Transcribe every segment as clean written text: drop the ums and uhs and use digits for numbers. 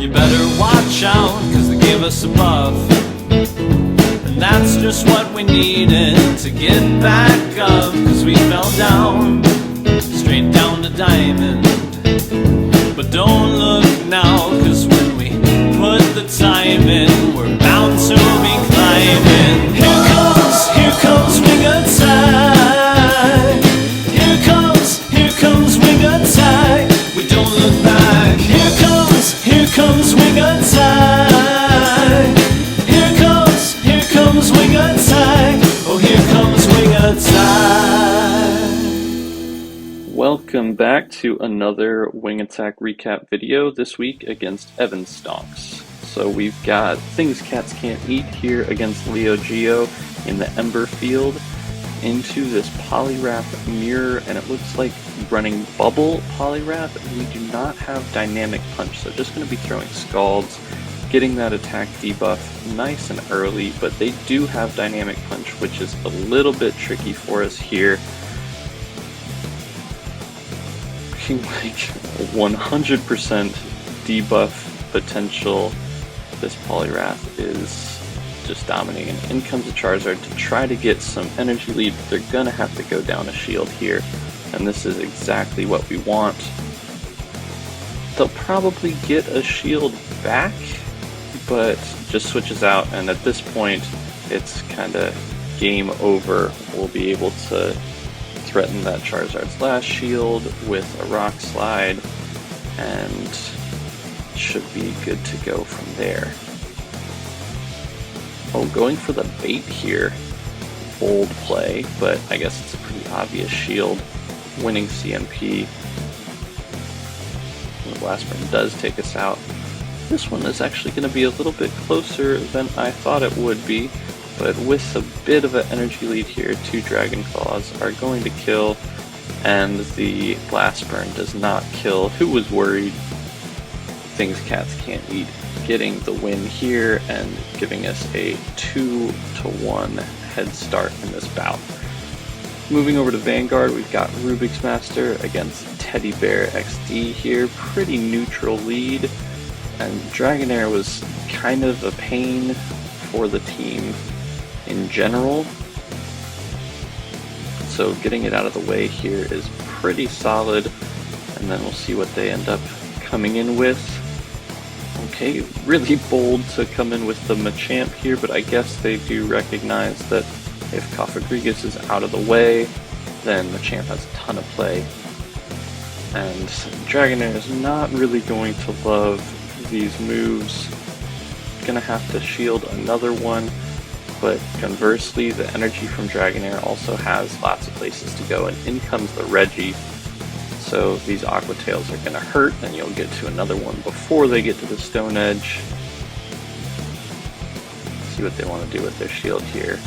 You better watch out, cause they gave us a buff, and that's just what we needed to get back up, cause we fell down, straight down to diamond. But don't look now, cause when we put the time in, we're bound to be climbing. Here comes wing attack. Here comes wing attack. We don't look back. Here comes wing attack. Here comes wing attack. Oh, here comes wing attack. Welcome back to another Wing Attack recap video, this week against Evanstonks. So we've got ThngsCATScntEat here against Leo Geo in the Ember field into this Polywrap mirror, and it looks like running bubble Polywrap, and we do not have dynamic punch, so just going to be throwing scalds, getting that attack debuff nice and early, but they do have dynamic punch, which is a little bit tricky for us here. Looking like 100% debuff potential. This Polywrap is just dominating. In comes a Charizard to try to get some energy lead, but they're gonna have to go down a shield here, and this is exactly what we want. They'll probably get a shield back, but just switches out, and at this point it's kinda game over. We'll be able to threaten that Charizard's last shield with a Rock Slide, and should be good to go from there. Oh, going for the bait here. Bold play, but I guess it's a pretty obvious shield. Winning CMP. The Blastburn does take us out. This one is actually going to be a little bit closer than I thought it would be, but with a bit of an energy lead here, 2 Dragon Claws are going to kill, and the Blastburn does not kill. Who was worried? ThngsCATScntEat getting the win here and giving us a 2-1 head start in this bout. Moving over to Vanguard, we've got XXRubixMasterXx against TeddybearXD here. Pretty neutral lead, and Dragonair was kind of a pain for the team in general, so getting it out of the way here is pretty solid, and then we'll see what they end up coming in with. Okay, really bold to come in with the Machamp here, but I guess they do recognize that if Cofagrigus is out of the way, then Machamp has a ton of play. And Dragonair is not really going to love these moves. Gonna have to shield another one, but conversely, the energy from Dragonair also has lots of places to go, and in comes the Reggie. So these Aqua Tails are going to hurt, and you'll get to another one before they get to the Stone Edge. See what they want to do with their shield here.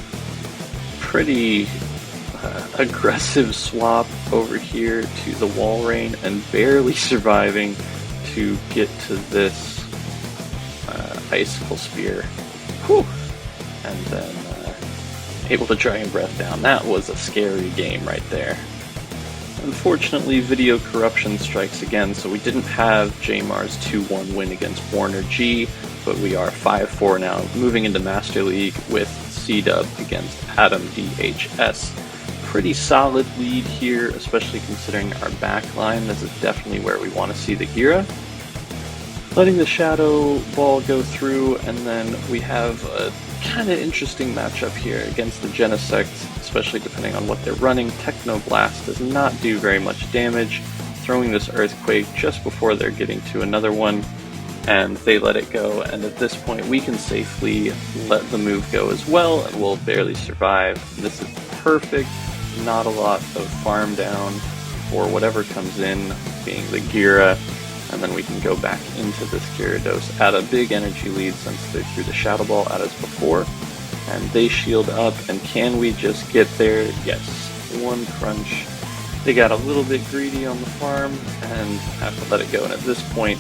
Pretty aggressive swap over here to the Wall Rain, and barely surviving to get to this Icicle Spear. Whew! And then able to Dragon Breath down. That was a scary game right there. Unfortunately, video corruption strikes again, so we didn't have Jmar's 2-1 win against WarnerG, but we are 5-4 now, moving into Master League with C-Dub against AdamDHS. Pretty solid lead here, especially considering our back line. This is definitely where we want to see the Gira. Letting the Shadow Ball go through, and then we have a kind of interesting matchup here against the Genesect, especially depending on what they're running. Technoblast does not do very much damage, throwing this Earthquake just before they're getting to another one, and they let it go, and at this point we can safely let the move go as well, and we'll barely survive. This is perfect, not a lot of farm down for whatever comes in, being the Gira, and then we can go back into this Gyarados at a big energy lead since they threw the Shadow Ball at us before. And they shield up, and can we just get there? Yes, one crunch. They got a little bit greedy on the farm and have to let it go, and at this point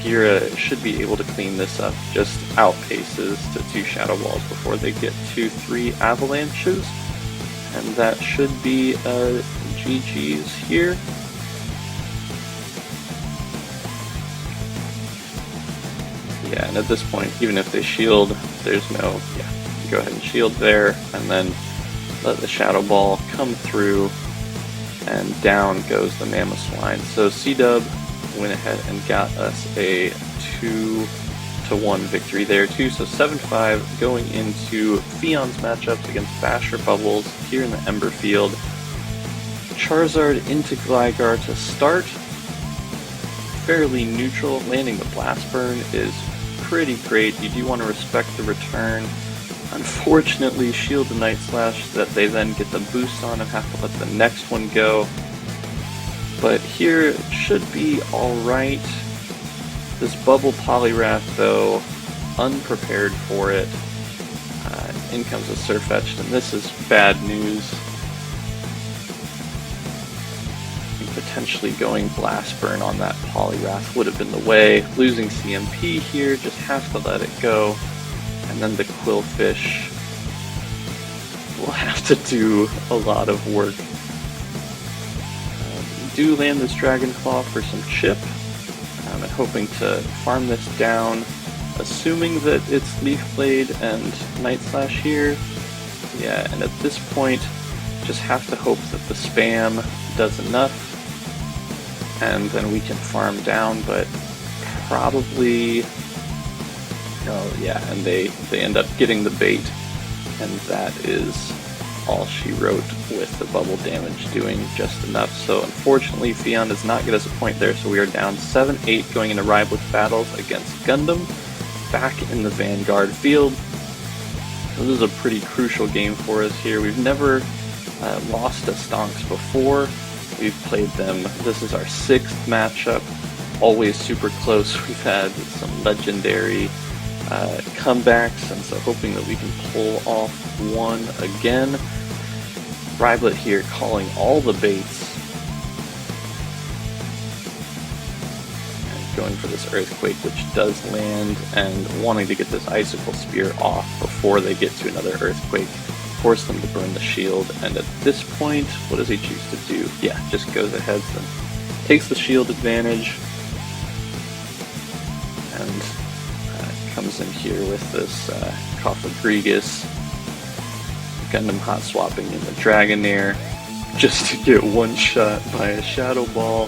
Gira should be able to clean this up, just outpaces to 2 Shadow Balls before they get to 3 Avalanches, and that should be GG's here. Yeah, and at this point, even if they shield, there's no, yeah, go ahead and shield there, and then let the Shadow Ball come through, and down goes the Mammoth Swine. So C-Dub went ahead and got us a 2-1 victory there too. So 7-5 going into Fion's matchups against Basherbubbles here in the Ember field. Charizard into Gligar to start. Fairly neutral. Landing the Blast Burn is pretty great. You do want to respect the return. Unfortunately, shield the Night Slash that they then get the boost on and have to let the next one go. But here it should be alright. This Bubble Poliwrath though, unprepared for it. In comes a Sirfetch'd, and this is bad news. Potentially going Blast Burn on that Poliwrath would have been the way. Losing CMP here, just have to let it go. And then the Quillfish will have to do a lot of work. Do land this Dragon Claw for some chip. I'm hoping to farm this down, assuming that it's Leaf Blade and Night Slash here. Yeah, and at this point, just have to hope that the spam does enough, and then we can farm down, but probably... Oh yeah, and they end up getting the bait, and that is all she wrote, with the bubble damage doing just enough. So unfortunately, Fion does not get us a point there, so we are down 7-8 going into Rhyblet's battles against Gundam, back in the Vanguard field. So this is a pretty crucial game for us here. We've never lost to Stonks before. We've played them, this is our 6th matchup, always super close. We've had some legendary comebacks, and so hoping that we can pull off one again. Rhyblet here calling all the baits and going for this Earthquake, which does land, and wanting to get this Icicle Spear off before they get to another Earthquake, force them to burn the shield. And at this point, what does he choose to do? Yeah, just goes ahead and takes the shield advantage, and comes in here with this Cofagrigus, Gundam hot swapping in the Dragonair, just to get one shot by a Shadow Ball.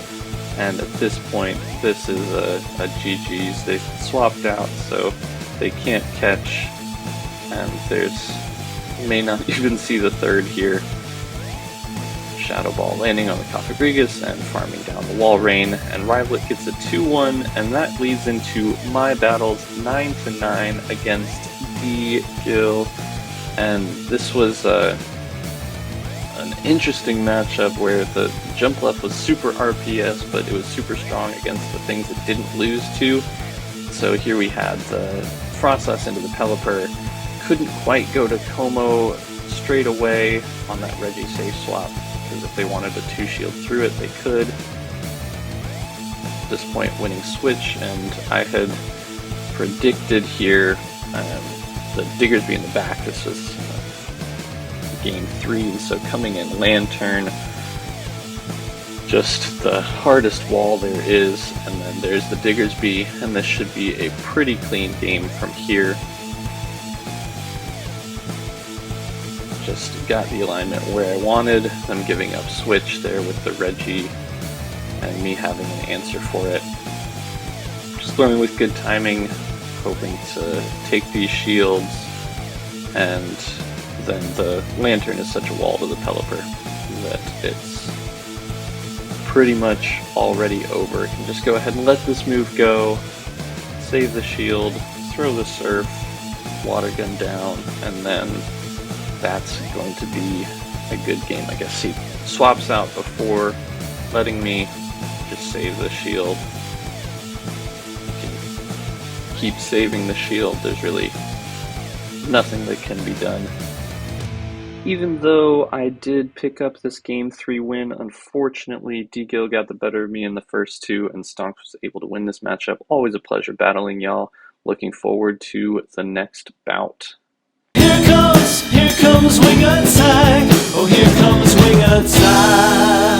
And at this point, this is a GG's. They've swapped out, so they can't catch, and there's, you may not even see the third here. Shadow Ball landing on the Cofagrigus and farming down the Walrein, and Rhyblet gets a 2-1, and that leads into my battles 9-9 against D-Gill. And this was an interesting matchup where the jump left was super RPS, but it was super strong against the things it didn't lose to. So here we had the Frostlass into the Pelipper, couldn't quite go to Como straight away on that Reggie safe swap, because if they wanted to 2-shield through it, they could. At this point, winning switch, and I had predicted here the Diggersby in the back. This was game 3, so coming in Lantern, just the hardest wall there is, and then there's the Diggersby, and this should be a pretty clean game from here. Just got the alignment where I wanted, them giving up switch there with the Reggie, and me having an answer for it. Just throwing with good timing, hoping to take these shields, and then the Lantern is such a wall to the Pelipper that it's pretty much already over. Can just go ahead and let this move go, save the shield, throw the Surf, water gun down, and then that's going to be a good game. I guess he swaps out before letting me just save the shield. Keep saving the shield. There's really nothing that can be done. Even though I did pick up this game 3 win, unfortunately D-Gill got the better of me in the first 2, and Stonks was able to win this matchup. Always a pleasure battling y'all. Looking forward to the next bout. Here comes wing attack. Oh, here comes wing attack.